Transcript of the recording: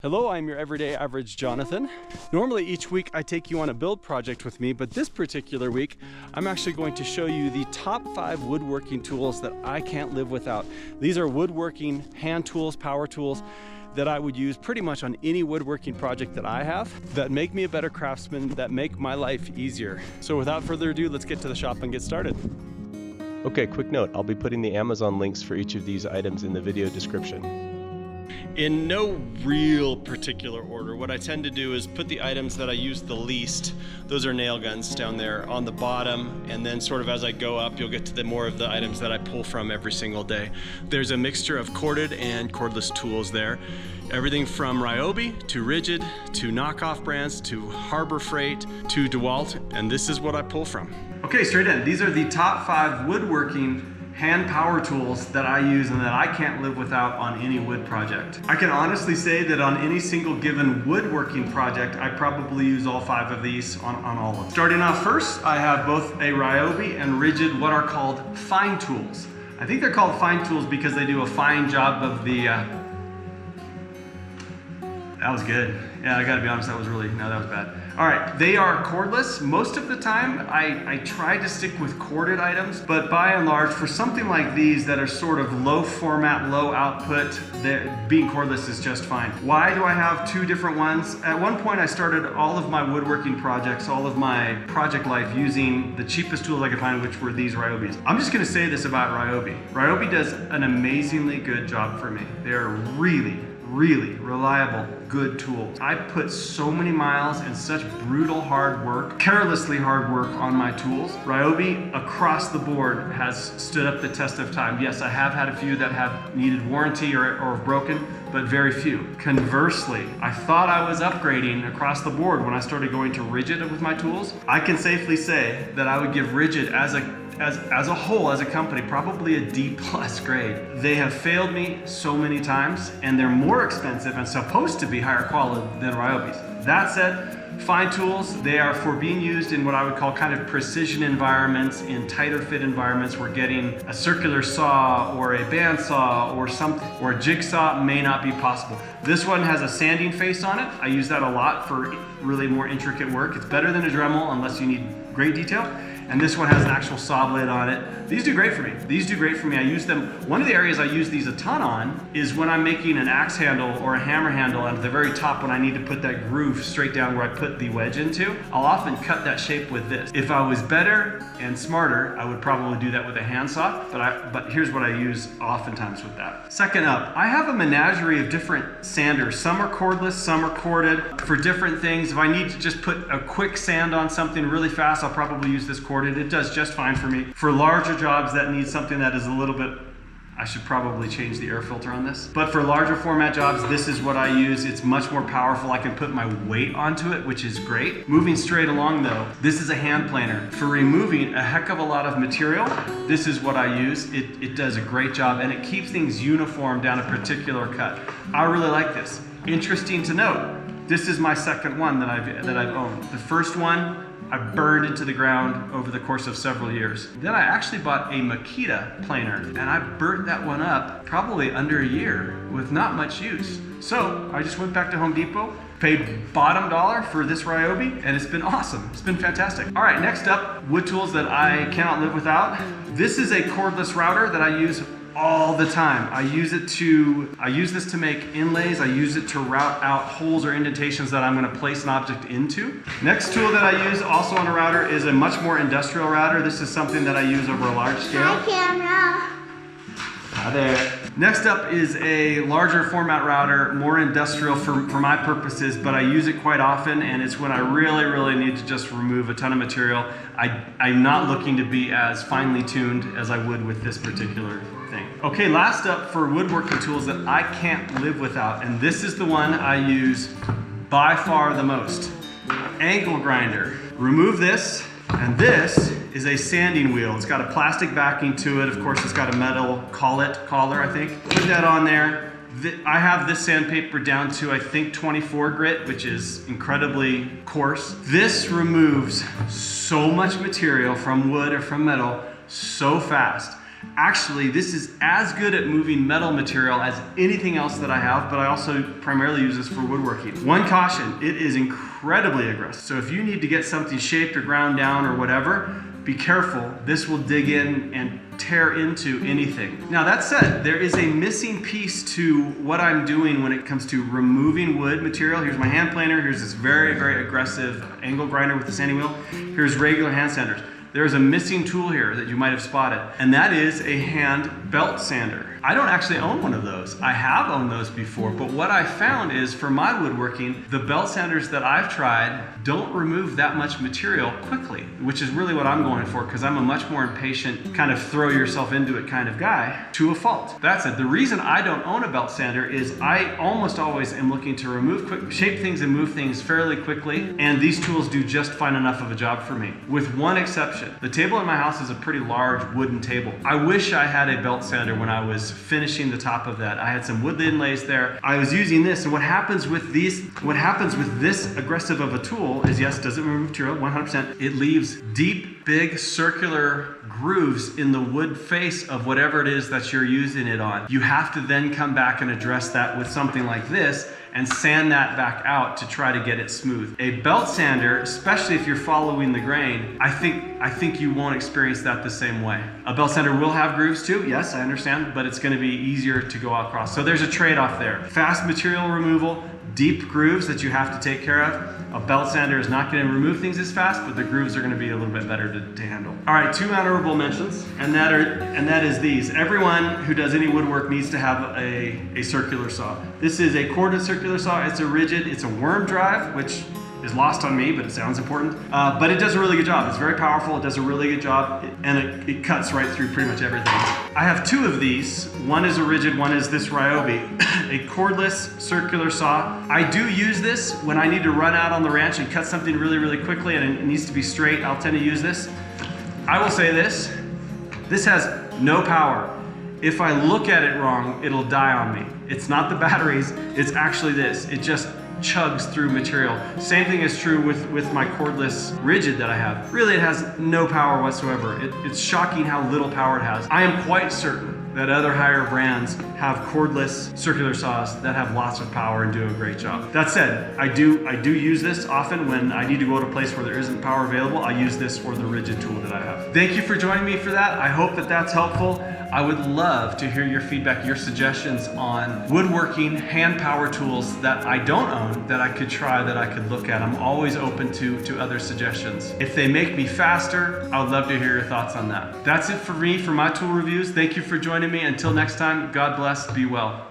Hello, I'm your everyday average Jonathan. Normally each week I take you on a build project with me, but this particular week I'm actually going to show you the top 5 woodworking tools that I can't live without. These are woodworking hand tools, power tools that I would use pretty much on any woodworking project that I have that make me a better craftsman, that make my life easier. So without further ado, let's get to the shop and get started. Okay, quick note, I'll be putting the Amazon links for each of these items in the video description. In no real particular order, what I tend to do is put the items that I use the least, those are nail guns down there on the bottom, and then sort of as I go up, you'll get to the more of the items that I pull from every single day. There's a mixture of corded and cordless tools there. Everything from Ryobi to Rigid to knockoff brands to Harbor Freight to DeWalt, and this is what I pull from. Okay, straight in. These are the top 5 woodworking hand power tools that I use and that I can't live without on any wood project. I can honestly say that on any single given woodworking project, I probably use all 5 of these on all of them. Starting off first, I have both a Ryobi and Rigid, what are called fine tools. I think they're called fine tools because they do a fine job of the, that was good. Yeah, I gotta be honest, that was bad. All right, they are cordless. Most of the time, I try to stick with corded items, but by and large, for something like these that are sort of low format, low output, being cordless is just fine. Why do I have 2 different ones? At one point, I started all of my woodworking projects, all of my project life using the cheapest tools I could find, which were these Ryobis. I'm just gonna say this about Ryobi. Ryobi does an amazingly good job for me. They're really reliable, good tools. I put so many miles and such brutal hard work, carelessly hard work on my tools. Ryobi across the board has stood up the test of time. Yes, I have had a few that have needed warranty or broken, but very few. Conversely, I thought I was upgrading across the board when I started going to Rigid with my tools. I can safely say that I would give Rigid as a whole, as a company, probably a D+ grade. They have failed me so many times, and they're more expensive and supposed to be higher quality than Ryobi's. That said, fine tools, they are for being used in what I would call kind of precision environments, in tighter fit environments where getting a circular saw or a bandsaw or something, or a jigsaw may not be possible. This one has a sanding face on it. I use that a lot for really more intricate work. It's better than a Dremel unless you need great detail. And this one has an actual saw blade on it. These do great for me. I use them. One of the areas I use these a ton on is when I'm making an axe handle or a hammer handle, and at the very top when I need to put that groove straight down where I put the wedge into, I'll often cut that shape with this. If I was better and smarter, I would probably do that with a handsaw, but here's what I use oftentimes with that. Second up, I have a menagerie of different sanders. Some are cordless, some are corded for different things. If I need to just put a quick sand on something really fast, I'll probably use this corded. It does just fine for me. For larger jobs that need something that is a little bit, I should probably change the air filter on this. But for larger format jobs, this is what I use. It's much more powerful. I can put my weight onto it, which is great. Moving straight along though, this is a hand planer. For removing a heck of a lot of material, this is what I use. It does a great job, and it keeps things uniform down a particular cut. I really like this. Interesting to note, this is my second one that I've owned. The first one, I burned into the ground over the course of several years. Then I actually bought a Makita planer, and I burnt that one up probably under a year with not much use. So I just went back to Home Depot, paid bottom dollar for this Ryobi, and it's been awesome. It's been fantastic. All right, next up, wood tools that I cannot live without. This is a cordless router that I use all the time. I use this to make inlays. I use it to route out holes or indentations that I'm going to place an object into. Next tool that I use also on a router is a much more industrial router. This is something that I use over a large scale. Hi, camera. Hi there. Next up is a larger format router, more industrial for my purposes, but I use it quite often, and it's when I really need to just remove a ton of material. I'm not looking to be as finely tuned as I would with this particular thing. Okay, last up for woodworking tools that I can't live without, and this is the one I use by far the most. Angle grinder. Remove this, and this is a sanding wheel. It's got a plastic backing to it. Of course, it's got a metal collar, I think. Put that on there. I have this sandpaper down to, I think, 24 grit, which is incredibly coarse. This removes so much material from wood or from metal so fast. Actually, this is as good at moving metal material as anything else that I have, but I also primarily use this for woodworking. One caution, it is incredibly aggressive. So if you need to get something shaped or ground down or whatever, be careful. This will dig in and tear into anything. Now that said, there is a missing piece to what I'm doing when it comes to removing wood material. Here's my hand planer. Here's this very, very aggressive angle grinder with the sanding wheel. Here's regular hand sanders. There's a missing tool here that you might have spotted, and that is a hand belt sander. I don't actually own one of those. I have owned those before, but what I found is for my woodworking, the belt sanders that I've tried don't remove that much material quickly, which is really what I'm going for, because I'm a much more impatient, kind of throw yourself into it kind of guy, to a fault. That's it. The reason I don't own a belt sander is I almost always am looking to shape things and move things fairly quickly, and these tools do just fine enough of a job for me, with one exception. The table in my house is a pretty large wooden table. I wish I had a belt sander when I was finishing the top of that. I had some wood inlays there. I was using this, and what happens with this aggressive of a tool is, yes, does it remove material? 100%. It leaves deep, big, circular grooves in the wood face of whatever it is that you're using it on. You have to then come back and address that with something like this and sand that back out to try to get it smooth. A belt sander, especially if you're following the grain, I think you won't experience that the same way. A belt sander will have grooves too, yes, I understand, but it's gonna be easier to go across. So there's a trade-off there. Fast material removal, deep grooves that you have to take care of. A belt sander is not going to remove things as fast, but the grooves are going to be a little bit better to handle. All right, 2 honorable mentions, and that is these. Everyone who does any woodwork needs to have a circular saw. This is a corded circular saw. It's a worm drive, which is lost on me, but it sounds important. But it does a really good job. It's very powerful. It does a really good job, and it cuts right through pretty much everything. I have 2 of these. One is a rigid, one is this Ryobi, a cordless circular saw. I do use this when I need to run out on the ranch and cut something really, really quickly, and it needs to be straight. I'll tend to use this. I will say this has no power. If I look at it wrong, it'll die on me. It's not the batteries, it's actually this. It just chugs through material. Same thing is true with my cordless rigid that I have. Really, it has no power whatsoever. It's shocking how little power it has. I am quite certain that other higher brands have cordless circular saws that have lots of power and do a great job. That said, I do use this often when I need to go to a place where there isn't power available. I use this or the rigid tool that I have. Thank you for joining me for that. I hope that that's helpful. I would love to hear your feedback, your suggestions on woodworking, hand power tools that I don't own, that I could try, that I could look at. I'm always open to other suggestions. If they make me faster, I would love to hear your thoughts on that. That's it for me for my tool reviews. Thank you for joining me. Until next time, God bless, be well.